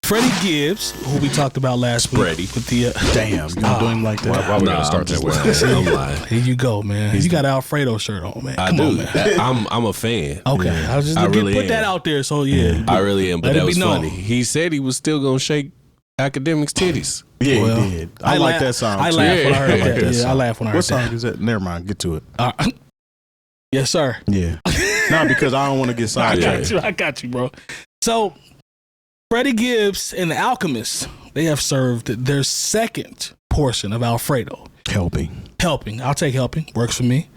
Freddie Gibbs, who we talked about last week. Freddie. With the, Damn, you gonna do him like that? Why we gotta start that way? I'm lying. Here you go, man. You got an Alfredo shirt on, man. I Come do. on, man. I'm a fan. Okay, I was just I gonna really put am. that out there. So yeah, I really am, but Let it that be was known. funny. He said he was still gonna shake academics' titties. Yeah, Well, he did. I like that song. I too. laughed when I heard Yeah. that. Yeah, I laughed when I heard What that. song is that? Never mind. Get to it. Yes, sir. Yeah. Not because I don't want to get I sidetracked. got you, bro. So, Freddie Gibbs and The Alchemist, they have served their second portion of Alfredo. Helping. I'll take helping. Works for me.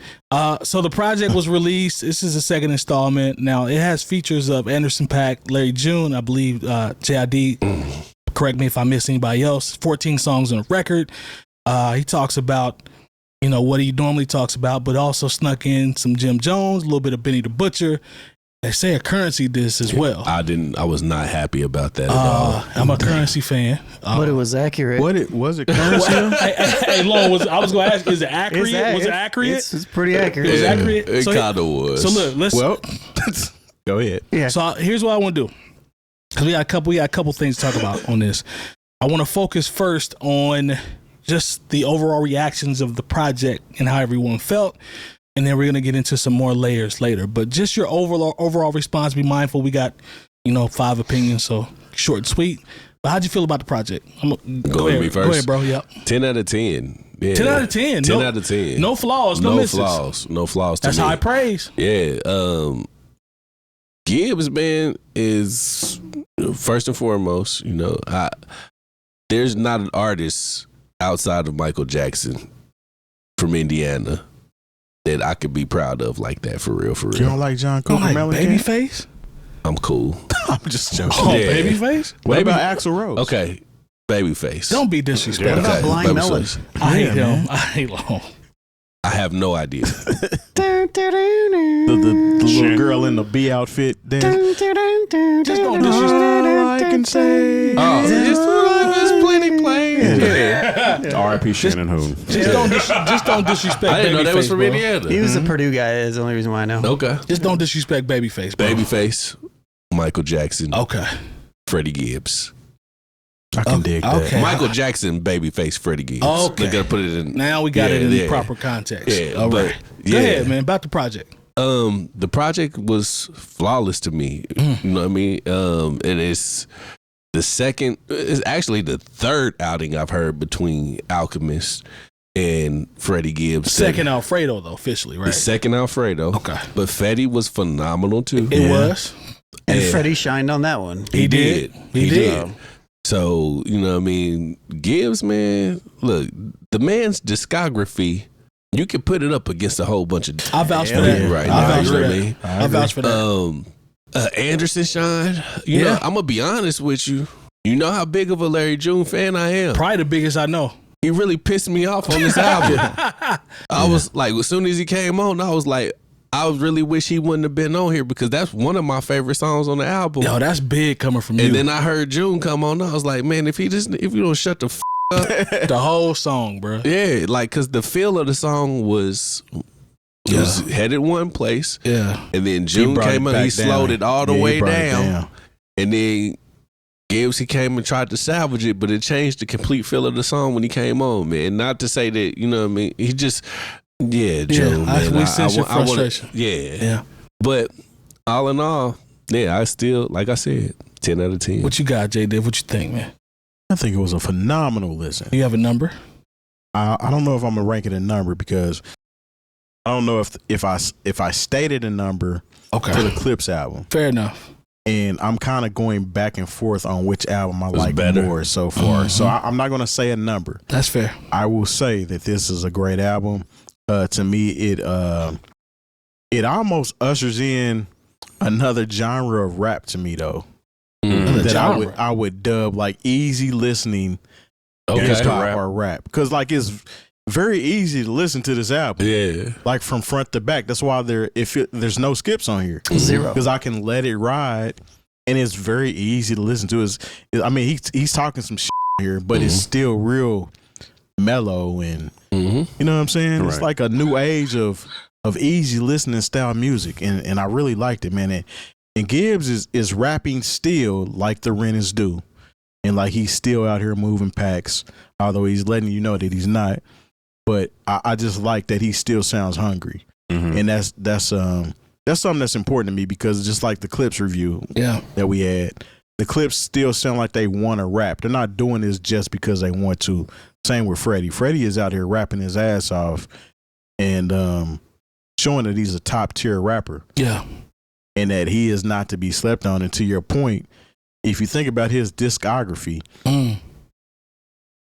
So the project was released. This is the second installment. Now, it has features of Anderson .Paak, Larry June, I believe, J.I.D. Correct me if I miss anybody else. 14 songs on the record. He talks about, what he normally talks about, but also snuck in some Jim Jones, a little bit of Benny the Butcher. They say a Currency disc as well. I was not happy about that at all. I'm a Currency fan. But it was accurate. Was it Currency? Hey, Lon, I was going to ask, is it accurate? Was it accurate? It's pretty accurate. It was accurate? It So- kind of was. So look, let's. Well, go ahead. Yeah. So here's what I want to do. 'Cause we got a couple things to talk about on this. I want to focus first on just the overall reactions of the project and how everyone felt. And then we're going to get into some more layers later. But just your overall response, be mindful. We got, 5 opinions, so short and sweet. But how'd you feel about the project? Go ahead, me first. Go ahead, bro. Yep. 10 out of 10. Yeah. 10 out of 10. 10 out of 10. No flaws, no misses. No flaws. That's to me. high praise. Yeah. Gibbs, man, is first and foremost, there's not an artist outside of Michael Jackson from Indiana that I could be proud of like that, for real. You don't like John Cooper Like Mellencamp? Babyface? I'm cool. I'm just joking. Oh, Yeah. Babyface? What about Axl Rose? Okay. Babyface. Don't be disrespectful. What about Blind Melon? Babyface. I hate Yeah, him. man. I hate Long. I have no idea. The little girl in the B outfit. Then Just don't disrespect. all I can say. There's plenty playing. Yeah. R.I.P. Shannon Hoon. Just don't disrespect. I didn't know that was Babyface, from bro. Indiana. He was a Purdue guy. That's the only reason why I know. Okay. Just don't disrespect Babyface, bro. Babyface, Michael Jackson, Okay. Freddie Gibbs. I can dig that. Okay. Michael Jackson, Babyface, Freddie Gibbs. Okay. They gotta put it in. Now we got it in Yeah. proper context. Yeah, All but- right. yeah. Go ahead, man. About the project. The project was flawless to me. You know what I mean? And it's actually the third outing I've heard between Alchemist and Freddie Gibbs. Second Alfredo, though, officially, The right? second Alfredo. Okay. But Freddie was phenomenal too. It was. And Yeah. Freddie shined on that one. He did. He did. So, Gibbs, man, look, the man's discography, you can put it up against a whole bunch of I vouch for Hell that. yeah. right I now. vouch You for know what I that. mean? I vouch for that. Anderson Shine, you know, I'm gonna be honest with you. You know how big of a Larry June fan I am. Probably the biggest I know. He really pissed me off on this album. I was like, as soon as he came on, I was like, I really wish he wouldn't have been on here because that's one of my favorite songs on the album. Yo, that's big coming from you. And then I heard June come on. I was like, man, if you don't shut the up, the whole song, bro. yeah, like because the feel of the song was headed one place, Yeah. and then June brought came it up, back he slowed down. it all the Yeah, he way brought it down, and then Gibbs, he came and tried to salvage it, but it changed the complete feel of the song when he came on, man. Not to say that, you know what I mean, he just, June, man. we sense your wanna- frustration. yeah, but all in all, I still, like I said, 10 out of 10. What you got, Jay Diff? What you think, man? I think it was a phenomenal listen. You have a number? I don't know if I'm gonna rank it a number because I don't know if I stated a number Okay. for the Clips album, Fair enough. and I'm kind of going back and forth on which album I like better. more so far. Mhm. So I'm not gonna say a number. That's fair. I will say that this is a great album. To me, it almost ushers in another genre of rap to me, though. Another That genre. I would dub like easy listening Okay. hip hop or rap, because like it's very easy to listen to this album, Yeah. like from front to back. That's why there's no skips on here, Zero. because I can let it ride, and it's very easy to listen to. He's talking some shit here, but it's still real mellow, and you know what I'm saying. It's Right. like a new age of easy listening style music, and I really liked it, man. And Gibbs is rapping still like the rent is due. and like he's still out here moving packs, although he's letting you know that he's not. But I just like that he still sounds hungry, and that's something that's important to me, because just like the Clips review that we had, the Clips still sound like they want to rap. They're not doing this just because they want to. Same with Freddie. Freddie is out here rapping his ass off and showing that he's a top tier rapper. Yeah. And that he is not to be slept on. And to your point, if you think about his discography,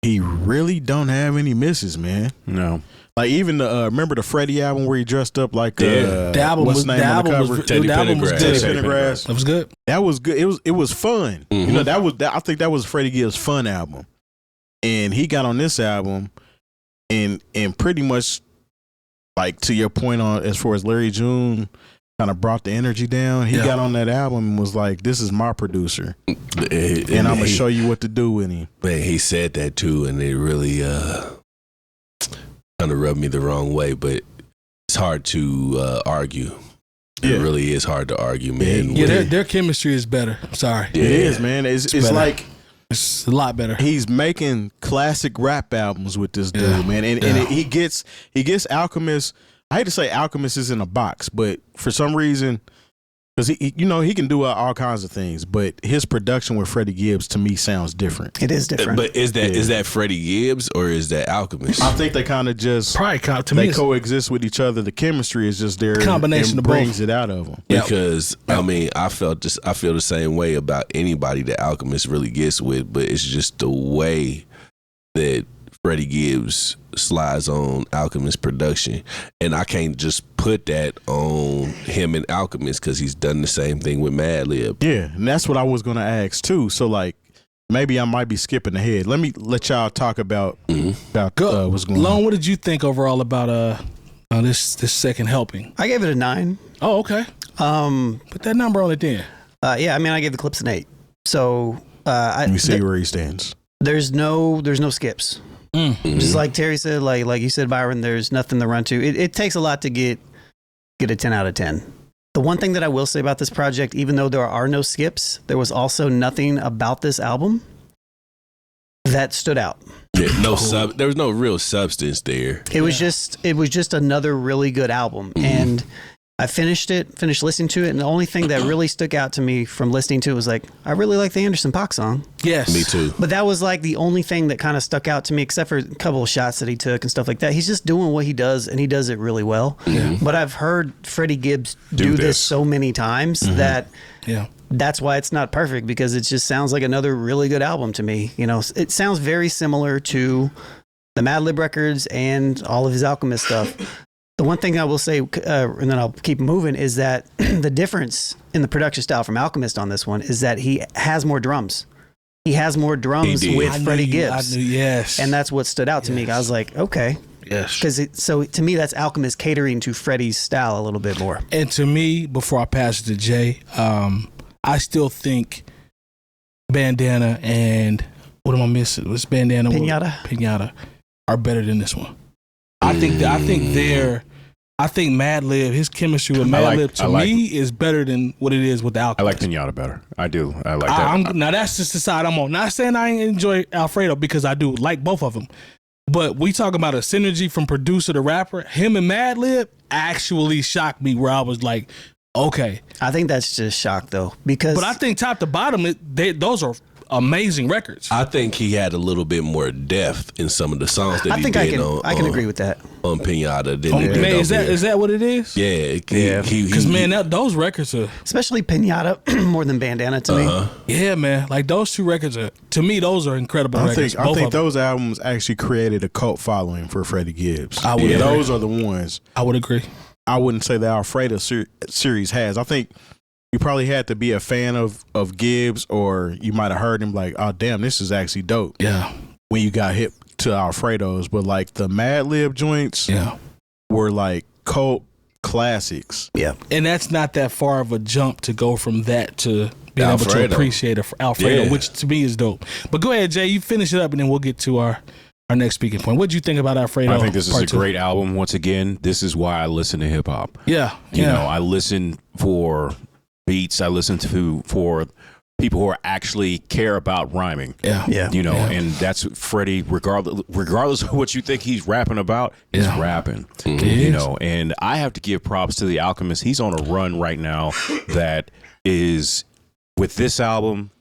he really don't have any misses, man. No. Like even the remember the Freddie album where he dressed up like the album what's was the name on the cover? Teddy Pendergrass. That was good. That was good. It was fun. You know, I think that was Freddie Gibbs' fun album. And he got on this album and pretty much, like, to your point on as far as Larry June kind of brought the energy down. He got on that album and was like, "This is my producer, and I'm gonna show you what to do with him." Man, he said that too, and it really kind of rubbed me the wrong way. But it's hard to argue. It really is hard to argue, man. Yeah, their chemistry is better. Sorry, it is, man. It's like. It's a lot better. He's making classic rap albums with this dude, man, and he gets Alchemist. I hate to say Alchemist is in a box, but for some reason, because he can do all kinds of things, but his production with Freddie Gibbs to me sounds different. It is different. But is that Freddie Gibbs or is that Alchemist? I think they kind of just probably coexist with each other. The chemistry is just there. Combination and of brings both. it out of them. Because I mean, I feel the same way about anybody that Alchemist really gets with, but it's just the way that Freddie Gibbs slides on Alchemist production, and I can't just put that on him and Alchemist because he's done the same thing with Madlib. Yeah, and that's what I was gonna ask too. So like, maybe I might be skipping ahead. Let me let y'all talk about what's going on. What did you think overall about this second helping? I gave it a 9. Oh, okay. Put that number on it then. Yeah, I mean, I gave the Clips an 8. So Let me see where he stands. There's no skips. Just like Terry said, like you said, Byron, there's nothing to run to. It takes a lot to get a 10 out of 10. The one thing that I will say about this project, even though there are no skips, there was also nothing about this album that stood out. Yeah, there was no real substance there. It was just another really good album. And I finished listening to it, and the only thing that really stuck out to me from listening to it was like, I really like the Anderson .Paak song. Yes. Me too. But that was like the only thing that kind of stuck out to me, except for a couple of shots that he took and stuff like that. He's just doing what he does, and he does it really well. But I've heard Freddie Gibbs do this so many times that that's why it's not perfect, because it just sounds like another really good album to me. You know, it sounds very similar to the Madlib records and all of his Alchemist stuff. The one thing I will say, and then I'll keep moving, is that the difference in the production style from Alchemist on this one is that he has more drums. He has more drums with Freddie Gibbs. Yes. And that's what stood out to me. I was like, okay. Yes. Because so to me, that's Alchemist catering to Freddie's style a little bit more. And to me, before I pass it to Jay, I still think Bandana and what am I missing? What's Bandana? Pinata are better than this one. I think Madlib, his chemistry with Madlib to me is better than what it is with the Alchemist. I like Pinata better. I do. I like that. Now that's just the side I'm on. Not saying I enjoy Alfredo, because I do like both of them. But we talk about a synergy from producer to rapper. Him and Madlib actually shocked me, where I was like, okay. I think that's just shock though, because. But I think top to bottom, those are amazing records. I think he had a little bit more depth in some of the songs that I can agree with that. On Pinata. Is that what it is? Yeah. Because those records are, especially Pinata more than Bandana to me. Yeah, man. Like those two records are, to me, those are incredible records. I think those albums actually created a cult following for Freddie Gibbs. Those are the ones. I would agree. I wouldn't say the Alfredo series has. I think you probably had to be a fan of Gibbs, or you might have heard him like, oh, damn, this is actually dope. Yeah. When you got hit to Alfredo's. But like the Madlib joints were like cult classics. Yeah. And that's not that far of a jump to go from that to being able to appreciate Alfredo, which to me is dope. But go ahead, Jay, you finish it up, and then we'll get to our next speaking point. What did you think about Alfredo? I think this is a great album. Once again, this is why I listen to hip hop. Yeah. You know, I listen for beats. I listen for people who are actually care about rhyming. Yeah. You know, and that's Freddie, regardless of what you think he's rapping about, he's rapping. You know, and I have to give props to The Alchemist. He's on a run right now that is, with this album,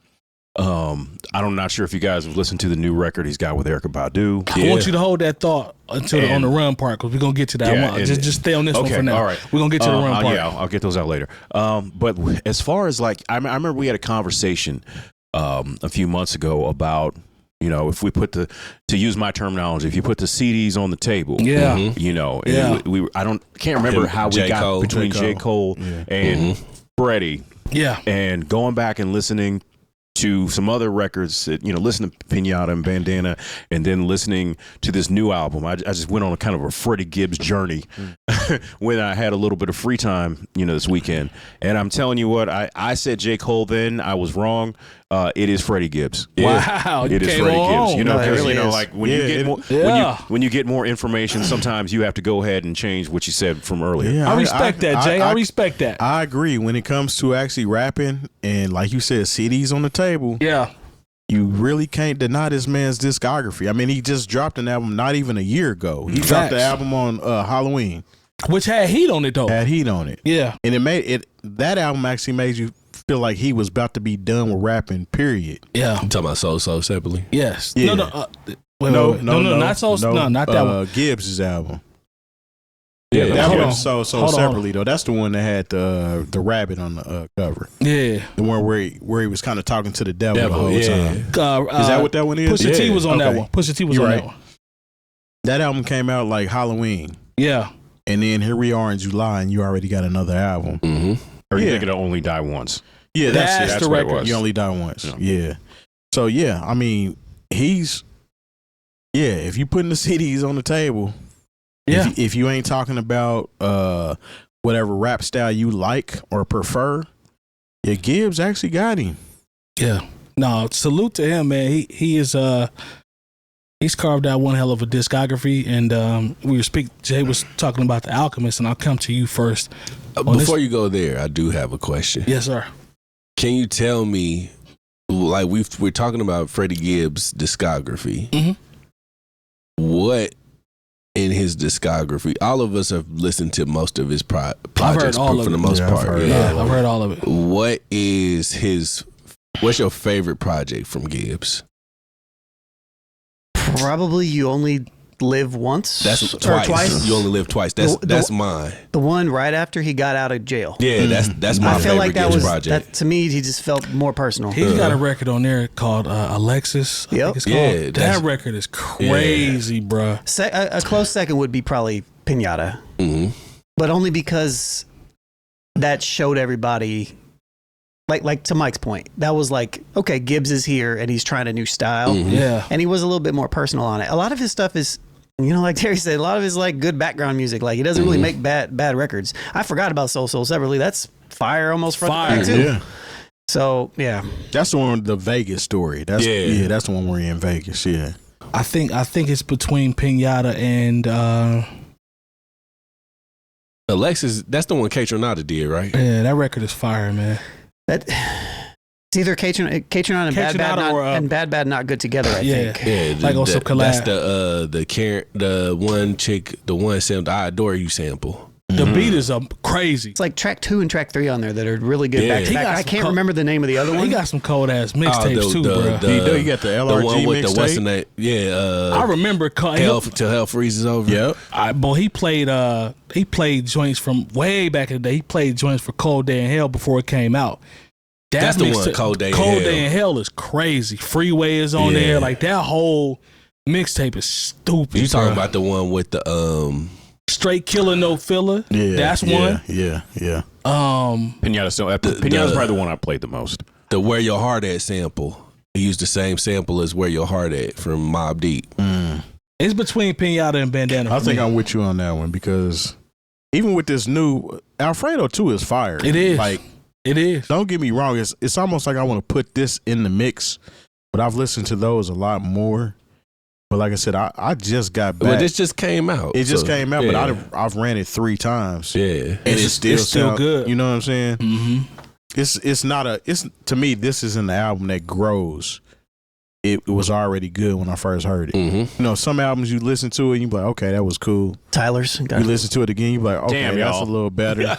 I'm not sure if you guys have listened to the new record he's got with Erykah Badu. I want you to hold that thought until on the run part, because we're gonna get to that. Just stay on this one for now. All right, we're gonna get to the run part. Yeah, I'll get those out later. But as far as like, I remember we had a conversation a few months ago about, you know, if we put to use my terminology, if you put the CDs on the table, you know, can't remember how we got between J. Cole and Freddie, and going back and listening to some other records, that, you know, listening to Pinata and Bandana, and then listening to this new album. I just went on a kind of a Freddie Gibbs journey when I had a little bit of free time, you know, this weekend. And I'm telling you what, I said J. Cole then, I was wrong. It is Freddie Gibbs. Wow, it is Freddie Gibbs. You know, because, you know, like when you get more, when you get more information, sometimes you have to go ahead and change what you said from earlier. Yeah, I respect that, Jay. I respect that. I agree. When it comes to actually rapping and, like you said, CDs on the table, you really can't deny this man's discography. I mean, he just dropped an album not even a year ago. He dropped the album on Halloween, which had heat on it though. Had heat on it. Yeah, and it made it. That album actually made you feel like he was about to be done with rapping. Period. Yeah, you talking about So separately? Yes. Yeah. No, not So. No, not that one. Gibbs' album. Yeah, that one So separately though. That's the one that had the rabbit on the cover. Yeah, the one where he was kind of talking to the devil the whole time. Is that what that one is? Pusha T was on that one. Pusha T was on that one. That album came out like Halloween. Yeah, and then here we are in July, and you already got another album. Or you think it'll only die once? Yeah, that's the record. You only die once. Yeah. So yeah, I mean, if you putting the CDs on the table. Yeah. If you ain't talking about whatever rap style you like or prefer, Gibbs actually got him. Yeah. No, salute to him, man. He is he's carved out one hell of a discography, and Jay was talking about The Alchemist, and I'll come to you first. Before you go there, I do have a question. Yes, sir. Can you tell me, like we're talking about Freddie Gibbs' discography, what in his discography, all of us have listened to most of his projects for the most part. I've heard all of it. What's your favorite project from Gibbs? Probably You Only Live Once. That's twice. You Only Live Twice. That's mine. The one right after he got out of jail. Yeah, that's my favorite Gibbs project. That, to me, he just felt more personal. He's got a record on there called Alexis. Yep. That record is crazy, bruh. A close second would be probably Pinata. But only because that showed everybody, like to Mike's point, that was like, okay, Gibbs is here and he's trying a new style. And he was a little bit more personal on it. A lot of his stuff is, you know, like Terry said, a lot of his like good background music. Like he doesn't really make bad records. I forgot about Soul separately. That's fire almost front to back too. Yeah. So yeah, that's the one with the Vegas story. That's the one where you're in Vegas. Yeah, I think it's between Pinata and Alexis. That's the one Kaytranada did, right? Yeah, that record is fire, man. It's either Kaytranada and Bad Bad Not Good Together, I think. Yeah, like also collab. That's the one chick, the one sample, I Adore You sample. The beat is crazy. It's like track 2 and track 3 on there that are really good back to back. I can't remember the name of the other one. He got some cold ass mixtapes too, bro. You got the LRG one with mixtape. The what's the name? Yeah, I remember Till Hell Freezes Over. Yep. Boy, he played joints from way back in the day. He played joints for Cold Day in Hell before it came out. That's the one. Cold Day in Hell is crazy. Freeway is on there. Like that whole mixtape is stupid. You talking about the one with the Straight Killer No Filler? Yeah, that's one. Yeah. Pinata's probably the one I played the most. The Where Your Heart At sample. He used the same sample as Where Your Heart At from Mobb Deep. It's between Pinata and Bandana. I think I'm with you on that one because even with this new Alfredo too is fire. It is. Like it is. Don't get me wrong. It's almost like I want to put this in the mix, but I've listened to those a lot more. But like I said, I just got back. But this just came out. It just came out, but I've ran it 3 times. Yeah. And it's still good. You know what I'm saying? it's not a. It's to me, this isn't an album that grows. It was already good when I first heard it. Mm-hmm. You know, some albums you listen to it, and you be like, okay, that was cool. Tyler's. You listen to it again, you be like, okay, Damn, that's y'all. a little better.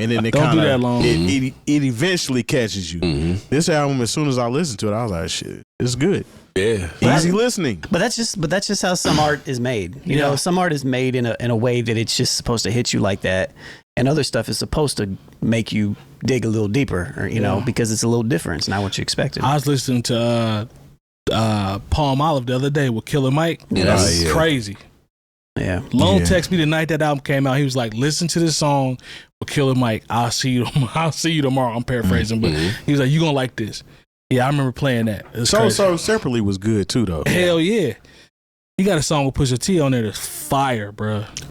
And then it Don't kind do that of long. it eventually catches you. Mm-hmm. This album, as soon as I listened to it, I was like, shit, it's good. Yeah. Easy listening. But that's just how some art is made. You know, some art is made in a way that it's just supposed to hit you like that, and other stuff is supposed to make you dig a little deeper, or you know, because it's a little different. It's not what you expected. I was listening to Palm Olive the other day with Killer Mike. Yeah. That's crazy. Yeah. Lone text me the night that album came out. He was like, "Listen to this song with Killer Mike. I'll see you. I'll see you tomorrow." I'm paraphrasing, but he was like, "You gonna like this?" Yeah, I remember playing that. So Separately was good too, though. Hell yeah. He got a song with Pusha T on there that's fire, bro.